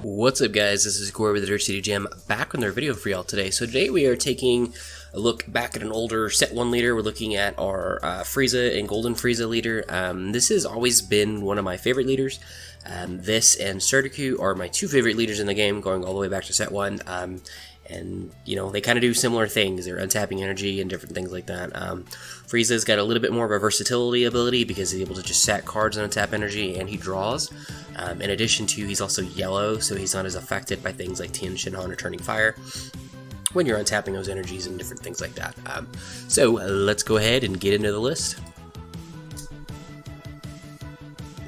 What's up guys, this is Corey with the Dirt City Gym, back with another video for y'all today. So today we are taking a look back at an older Set 1 leader. We're looking at our Frieza and Golden Frieza leader. This has always been one of my favorite leaders. This and Surdeku are my two favorite leaders in the game, going all the way back to Set 1. And, you know, they kind of do similar things. They're untapping energy and different things like that. Frieza's got a little bit more of a versatility ability because he's able to just sack cards and untap energy, and he draws. In addition to, he's also yellow, so he's not as affected by things like Tien Shenron or Turning Fire when you're untapping those energies and different things like that. So let's go ahead and get into the list.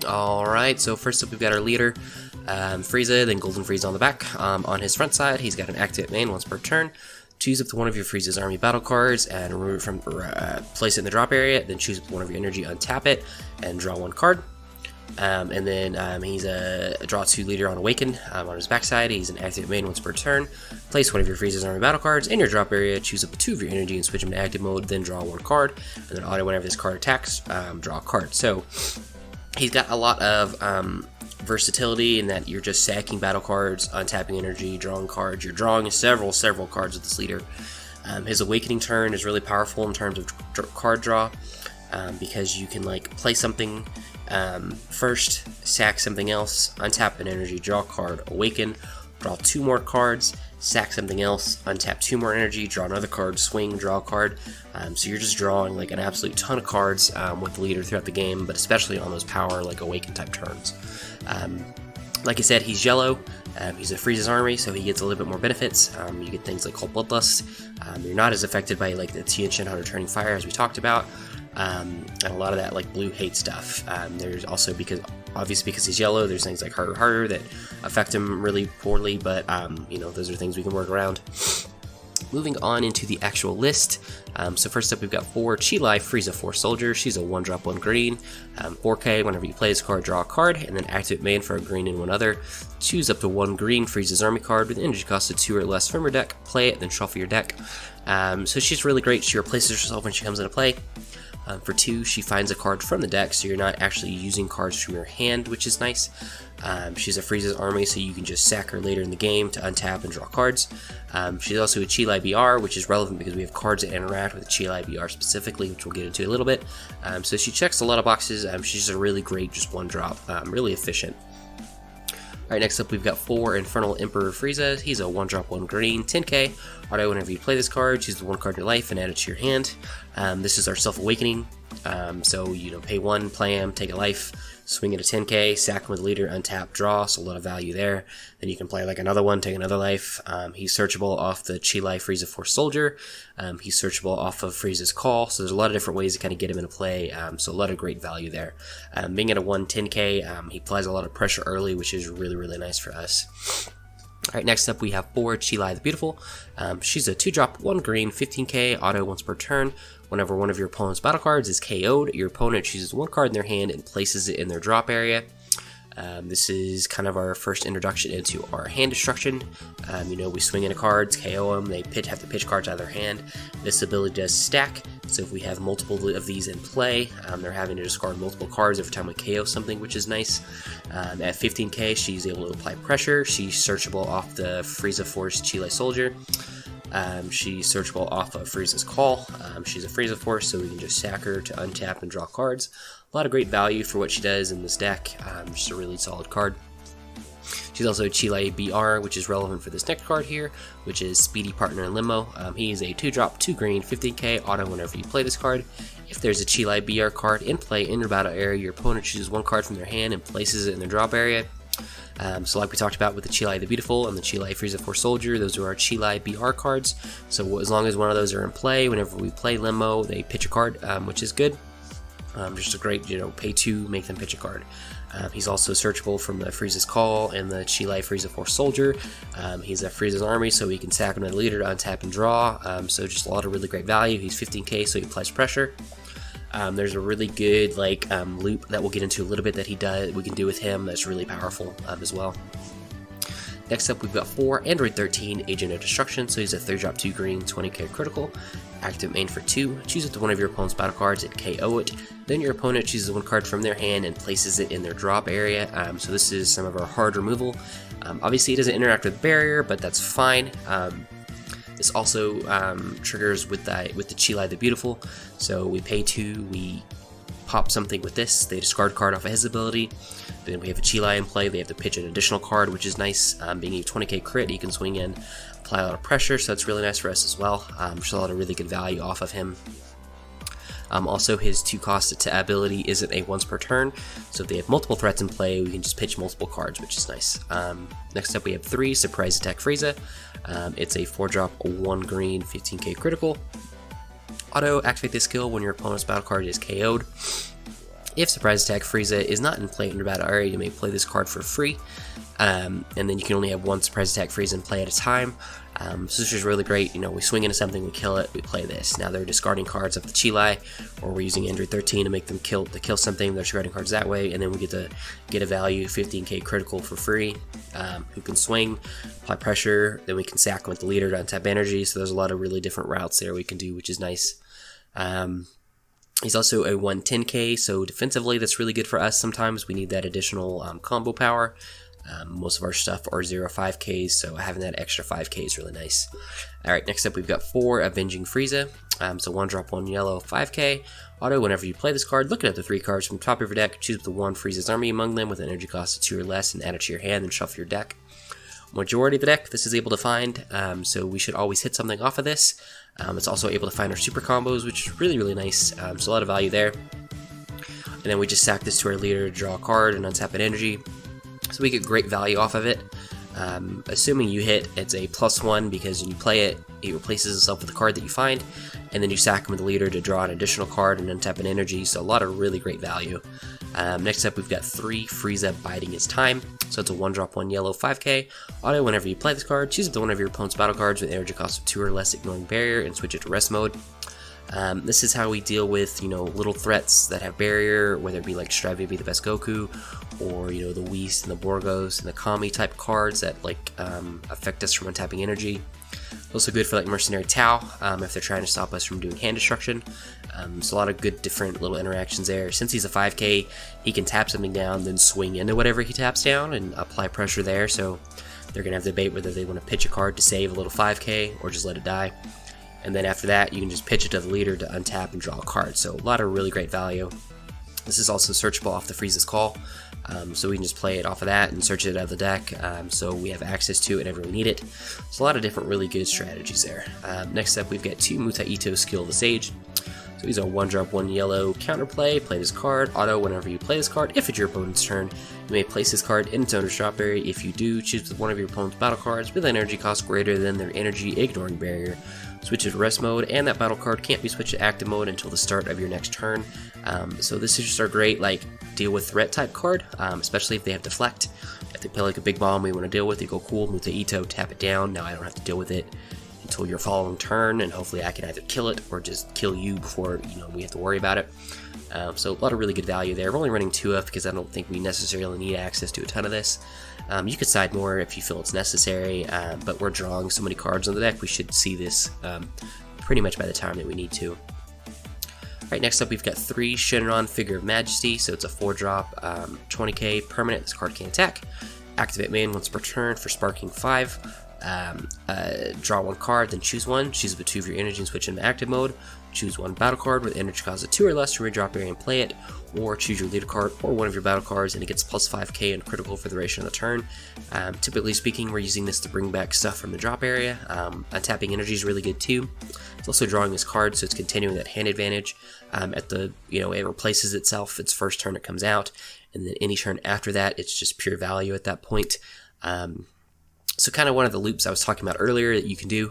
Alright, so first up we've got our leader. Frieza, then Golden Frieza on the back. On his front side, he's got an activate main once per turn. Choose up to one of your Frieza's army battle cards and remove it from place it in the drop area. Then choose up to one of your energy, untap it, and draw one card. And then he's a draw 2 leader on Awaken. On his backside, he's an active main once per turn. Place one of your Frieza's army battle cards in your drop area. Choose up to 2 of your energy and switch them to active mode. Then draw one card. And then auto whenever this card attacks, draw a card. So he's got a lot of versatility in that you're just sacking battle cards, untapping energy, drawing cards. You're drawing several cards with this leader. His Awakening turn is really powerful in terms of card draw because you can like play something first, sack something else, untap an energy, draw a card, awaken, draw 2 more cards, sack something else, untap 2 more energy, draw another card, swing, draw a card. So you're just drawing like an absolute ton of cards with the leader throughout the game, but especially on those power like awaken type turns. Like I said, he's yellow. He's a Frieza's army, so he gets a little bit more benefits. You get things like Cold Bloodlust. You're not as affected by like the Tien Shenron or Turning Fire as we talked about, and a lot of that like blue hate stuff. There's also obviously because he's yellow, there's things like Harder that affect him really poorly, but you know, those are things we can work around. Moving on into the actual list, so first up we've got 4 Chi-Lai Frieza Force Soldier. She's a 1-drop 1 green, 4K. Whenever you play this card, draw a card, and then activate main for a green and 1 other. Choose up to 1 green Frieza's army card with energy cost of 2 or less from your deck. Play it, then shuffle your deck. So she's really great. She replaces herself when she comes into play. For 2, she finds a card from the deck, so you're not actually using cards from your hand, which is nice. She's a Frieza's army, so you can just sack her later in the game to untap and draw cards. She's also a Chi-Lai BR, which is relevant because we have cards that interact with Chi-Lai BR specifically, which we'll get into a little bit. So she checks a lot of boxes. She's just a really great, just 1-drop, really efficient. Alright, next up we've got 4 Infernal Emperor Frieza. He's a 1-drop 1 green, 10k. Auto, whenever you play this card, choose the 1 card in your life and add it to your hand. This is our Self-Awakening. So, you know, pay 1, play him, take a life, swing it a 10k, sack him with a leader, untap, draw, so a lot of value there. Then you can play like another one, take another life. He's searchable off the Chi-Lai Frieza Force Soldier. He's searchable off of Frieza's Call, so there's a lot of different ways to kind of get him into play, so a lot of great value there. Being at a 10k, he applies a lot of pressure early, which is really nice for us. Alright, next up we have 4 Chi-Lai the Beautiful. She's a 2-drop 1 green, 15k, auto once per turn. Whenever one of your opponent's battle cards is KO'd, your opponent chooses 1 card in their hand and places it in their drop area. This is kind of our first introduction into our hand destruction. You know, we swing into cards, KO them, they have to pitch cards out of their hand. This ability does stack, so if we have multiple of these in play, they're having to discard multiple cards every time we KO something, which is nice. At 15k, she's able to apply pressure. She's searchable off the Frieza Force Chi-Lai Soldier. She's searchable off of Frieza's Call. She's a Frieza Force, so we can just sack her to untap and draw cards. A lot of great value for what she does in this deck. Just a really solid card. She's also a Chi-Lai BR, which is relevant for this next card here, which is Speedy Partner in Limbo. He is a 2-drop 2 green, 15k, auto whenever you play this card. If there's a Chi-Lai BR card in play in your battle area, your opponent chooses 1 card from their hand and places it in their drop area. So like we talked about with the Chi-Lai the Beautiful and the Chi-Lai Frieza Force Soldier, those are our Chi-Lai BR cards. So as long as one of those are in play, whenever we play Limbo, they pitch a card, which is good. Just a great, you know, pay 2, make them pitch a card. He's also searchable from the Frieza's Call and the Chi-Lai Frieza Force Soldier. He's a Frieza's army, so he can sack him as a leader to untap and draw. So just a lot of really great value. He's 15k, so he applies pressure. There's a really good like loop that we'll get into a little bit that we can do with him that's really powerful as well. Next up, we've got 4 Android 13 Agent of Destruction, so he's a 3-drop 2 green, 20k critical. Active main for 2, choose up to one of your opponent's battle cards and KO it. Then your opponent chooses one card from their hand and places it in their drop area. So this is some of our hard removal. Obviously, it doesn't interact with barrier, but that's fine. This also triggers with the Chilai the Beautiful. So we pay 2, we pop something with this, they discard card off of his ability. Then we have a Chilai in play, they have to pitch an additional card, which is nice. Being a 20k crit, he can swing in, apply a lot of pressure, so that's really nice for us as well. There's a lot of really good value off of him. Also, his 2-cost ability isn't a once per turn, so if they have multiple threats in play, we can just pitch multiple cards, which is nice. Next up, we have 3 Surprise Attack Frieza. It's a 4-drop 1 green 15k critical. Auto activate this skill when your opponent's battle card is KO'd. If Surprise Attack Frieza is not in play in your battle area, you may play this card for free, and then you can only have 1 Surprise Attack Frieza in play at a time. So this is really great. You know, we swing into something, we kill it, we play this. Now they're discarding cards of the Chilai, or we're using Android 13 to make them kill something. They're discarding cards that way, and then we get to get a value 15k critical for free. Who can swing, apply pressure, then we can sack him with the leader to untap energy. So there's a lot of really different routes there we can do, which is nice. He's also a 110k, so defensively that's really good for us. Sometimes we need that additional combo power. Most of our stuff are 0.5ks, so having that extra 5k is really nice. Alright, next up we've got 4 Avenging Frieza. So 1-drop 1 yellow, 5k. Auto, whenever you play this card, look at the 3 cards from the top of your deck, choose the 1 Frieza's army among them with an energy cost of 2 or less, and add it to your hand and shuffle your deck. Majority of the deck this is able to find, so we should always hit something off of this. It's also able to find our super combos, which is really, really nice. So a lot of value there. And then we just sack this to our leader to draw a card and untap an energy. So we get great value off of it. Assuming you hit, it's a +1 because when you play it, it replaces itself with a card that you find, and then you sack him with the leader to draw an additional card and untap an energy, so a lot of really great value. Next up, we've got 3 Frieza Biding His Time. So it's a 1-drop 1 yellow 5k. Auto, whenever you play this card, choose up to one of your opponent's battle cards with energy cost of 2 or less, ignoring barrier, and switch it to rest mode. This is how we deal with, little threats that have barrier, whether it be like Strive to be the best Goku, or, the Whis and the Borgos and the Kami type cards that, affect us from untapping energy. Also good for, Mercenary Tau, if they're trying to stop us from doing hand destruction. So a lot of good different little interactions there. Since he's a 5k, he can tap something down, then swing into whatever he taps down and apply pressure there, so they're going to have to debate whether they want to pitch a card to save a little 5k or just let it die. And then after that, you can just pitch it to the leader to untap and draw a card. So a lot of really great value. This is also searchable off the Frieza's Call, so we can just play it off of that and search it out of the deck, so we have access to it whenever we need it. So a lot of different really good strategies there. Next up, we've got 2 Muta Ito Skill of the Sage. So these are 1-drop 1 yellow counterplay. Play this card. Auto, whenever you play this card, if it's your opponent's turn, you may place this card in its owner's drop area. If you do, choose one of your opponent's battle cards with an energy cost greater than their energy ignoring barrier. Switch it to rest mode, and that battle card can't be switched to active mode until the start of your next turn. So this is just a great deal with threat type card, especially if they have deflect. If they play a big bomb we want to deal with, you go cool, Muta Ito, tap it down. Now I don't have to deal with it until your following turn, and hopefully I can either kill it or just kill you before we have to worry about it. So a lot of really good value there. We're only running 2 of because I don't think we necessarily need access to a ton of this. You could side more if you feel it's necessary, but we're drawing so many cards on the deck, we should see this pretty much by the time that we need to. Alright, next up we've got 3 Shenron Figure of Majesty, so it's a 4-drop 20k permanent. This card can attack. Activate main once per turn for sparking 5. Draw 1 card, then choose 1. Choose up to 2 of your energy and switch into active mode. Choose 1 battle card with energy cost of 2 or less from your drop area and play it, or choose your leader card or one of your battle cards and it gets plus 5k and critical for the duration of the turn. Typically speaking, we're using this to bring back stuff from the drop area. Untapping energy is really good too. It's also drawing this card, so it's continuing that hand advantage. It replaces itself its first turn it comes out, and then any turn after that, it's just pure value at that point. So kind of one of the loops I was talking about earlier that you can do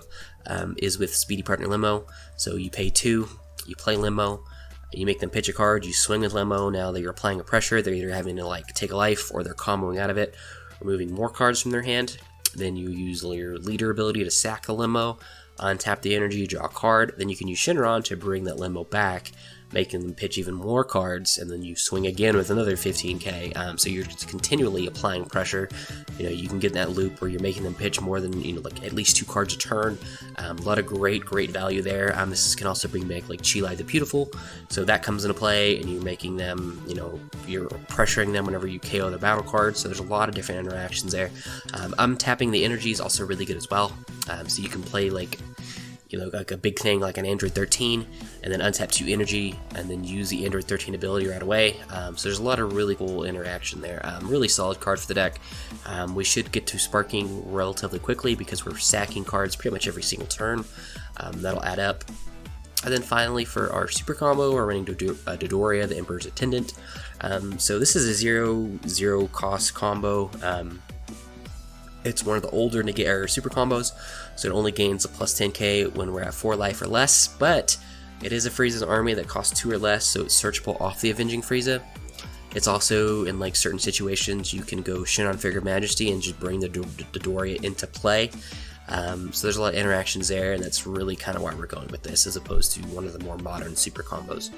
is with Speedy Partner Limo. So you pay 2, you play Limo, you make them pitch a card, you swing with Limo. Now that you're applying a pressure, they're either having to take a life or they're comboing out of it, removing more cards from their hand. Then you use your leader ability to sack the Limo, untap the energy, draw a card. Then you can use Shenron to bring that Limo back making them pitch even more cards, and then you swing again with another 15k. So you're just continually applying pressure. You can get in that loop where you're making them pitch more than, like at least 2 cards a turn. A lot of great value there. This can also bring back like Chilai the Beautiful, so that comes into play, and you're making them, you're pressuring them whenever you KO their battle cards. So there's a lot of different interactions there. Untapping the energy is also really good as well. So you can play like a big thing like an Android 13, and then untap 2 energy, and then use the Android 13 ability right away. So there's a lot of really cool interaction there. Really solid card for the deck. We should get to sparking relatively quickly because we're sacking cards pretty much every single turn. That'll add up. And then finally, for our super combo, we're running Dodoria, the Emperor's Attendant. So this is a 0/0 cost combo. It's one of the older super combos, so it only gains a plus 10k when we're at 4 life or less, but it is a Frieza's army that costs 2 or less, so it's searchable off the Avenging Frieza. It's also, in like certain situations, you can go Shenron Figure of Majesty and just bring the Dodoria into play. So there's a lot of interactions there, and that's really kind of why we're going with this, as opposed to one of the more modern super combos.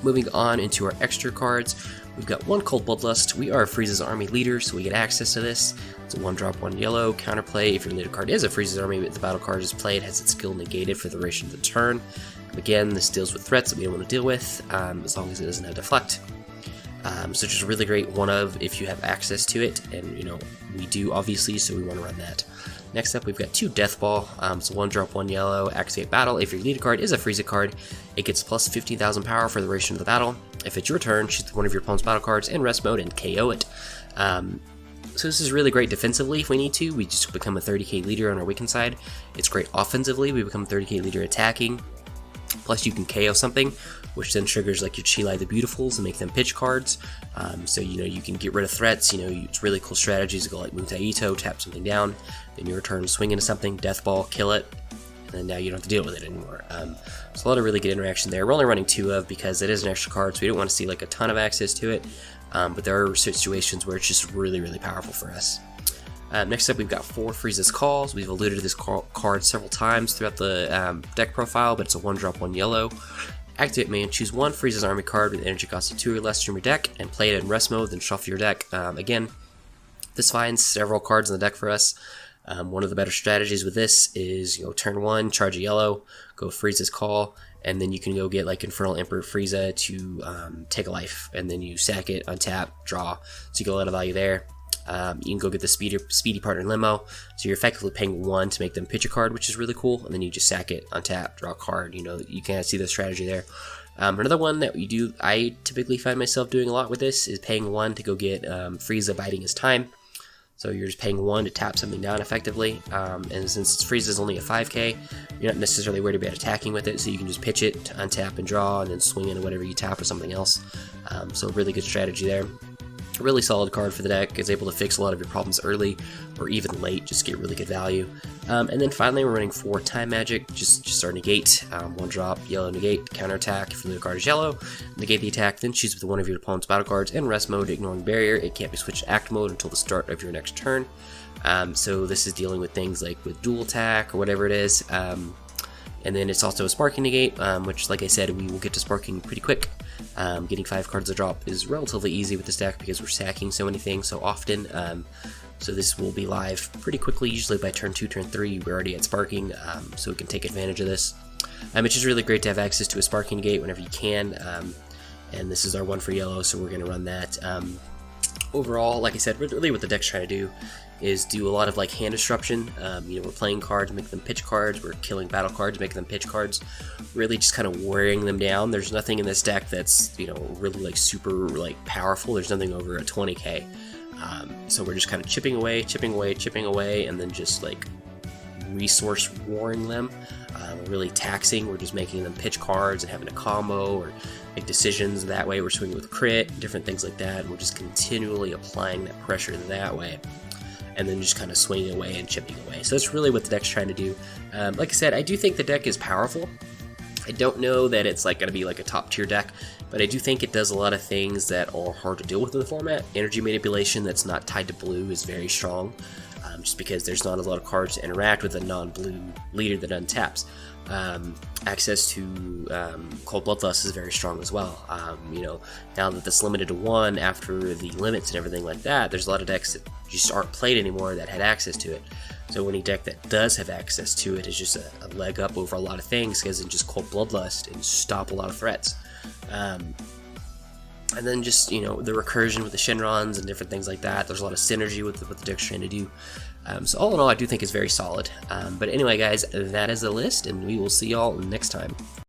Moving on into our extra cards, we've got one called Bloodlust. We are Frieza's army leader, so we get access to this. It's a 1-drop, 1 yellow counterplay. If your leader card is a Frieza's army, the battle card is played, has its skill negated for the duration of the turn. Again, this deals with threats that we don't want to deal with, as long as it doesn't have deflect. So just a really great one-of if you have access to it, and we do obviously, so we want to run that. Next up, we've got 2 Death Ball. So 1-drop, 1 yellow, activate battle. If your leader card is a Frieza card, it gets plus 15,000 power for the duration of the battle. If it's your turn, choose one of your opponent's battle cards in rest mode and KO it. So this is really great defensively if we need to. We just become a 30k leader on our weakened side. It's great offensively. We become a 30k leader attacking. Plus you can KO something, which then triggers like your Chilai the Beautifuls and make them pitch cards. So you can get rid of threats. It's really cool strategies to go like Mutaito, tap something down, then your turn swing into something, Death Ball, kill it, and then now you don't have to deal with it anymore. So a lot of really good interaction there. We're only running 2 of because it is an extra card, so we don't want to see like a ton of access to it. But there are situations where it's just really powerful for us. Next up, we've got 4 Frieza's Calls. We've alluded to this card several times throughout the deck profile, but it's a 1-drop, 1 yellow. Activate main, choose 1 Frieza's army card with energy cost of 2 or less from your deck, and play it in rest mode, then shuffle your deck. Again, this finds several cards in the deck for us. One of the better strategies with this is, turn 1, charge a yellow, go Frieza's Call, and then you can go get like Infernal Emperor Frieza to take a life, and then you sack it, untap, draw, so you get a lot of value there. You can go get the Speedy Partner Limo, so you're effectively paying 1 to make them pitch a card, which is really cool, and then you just sack it, untap, draw a card. You can see the strategy there. Another one that I typically find myself doing a lot with this is paying 1 to go get Frieza Biding His Time. So you're just paying 1 to tap something down effectively, and since Frieza's only a 5k, you're not necessarily worried about attacking with it, so you can just pitch it, untap and draw, and then swing into whatever you tap or something else. So a really good strategy there. A really solid card for the deck. It's able to fix a lot of your problems early or even late, just get really good value. And then finally, we're running 4 Time Magic, just our negate, 1-drop, yellow negate, counterattack. If the card is yellow, negate the attack, then choose with one of your opponent's battle cards in rest mode, ignoring barrier. It can't be switched to act mode until the start of your next turn. So this is dealing with things like with dual attack or whatever it is. And then it's also a sparking negate, which, like I said, we will get to sparking pretty quick. Getting 5 cards a drop is relatively easy with this deck because we're sacking so many things so often. So this will be live pretty quickly, usually by turn 2, turn 3, we're already at sparking, so we can take advantage of this. It's just really great to have access to a sparking negate whenever you can, and this is our 1 for yellow, so we're going to run that. Overall, like I said, really what the deck's trying to do is do a lot of like hand disruption. We're playing cards, make them pitch cards, we're killing battle cards, making them pitch cards, really just kind of wearing them down. There's nothing in this deck that's, really like super like powerful. There's nothing over a 20k. So we're just kind of chipping away, and then just like resource warring them. Really taxing. We're just making them pitch cards and having a combo or make decisions that way. We're swinging with crit, different things like that. And we're just continually applying that pressure that way, and then just kind of swinging away and chipping away. So that's really what the deck's trying to do. Like I said, I do think the deck is powerful. I don't know that it's like going to be like a top tier deck, but I do think it does a lot of things that are hard to deal with in the format. Energy manipulation that's not tied to blue is very strong. just because there's not a lot of cards to interact with a non-blue leader that untaps. Access to Cold Bloodlust is very strong as well. You know, now that it's limited to 1 after the limits and everything like that, there's a lot of decks that just aren't played anymore that had access to it. So any deck that does have access to it is just a leg up over a lot of things, because it can just Cold Bloodlust and stop a lot of threats. And then just, you know, the recursion with the Shenrons and different things like that. There's a lot of synergy with what the deck's trying to do. So all in all, I do think it's very solid. But anyway, guys, that is the list, and we will see y'all next time.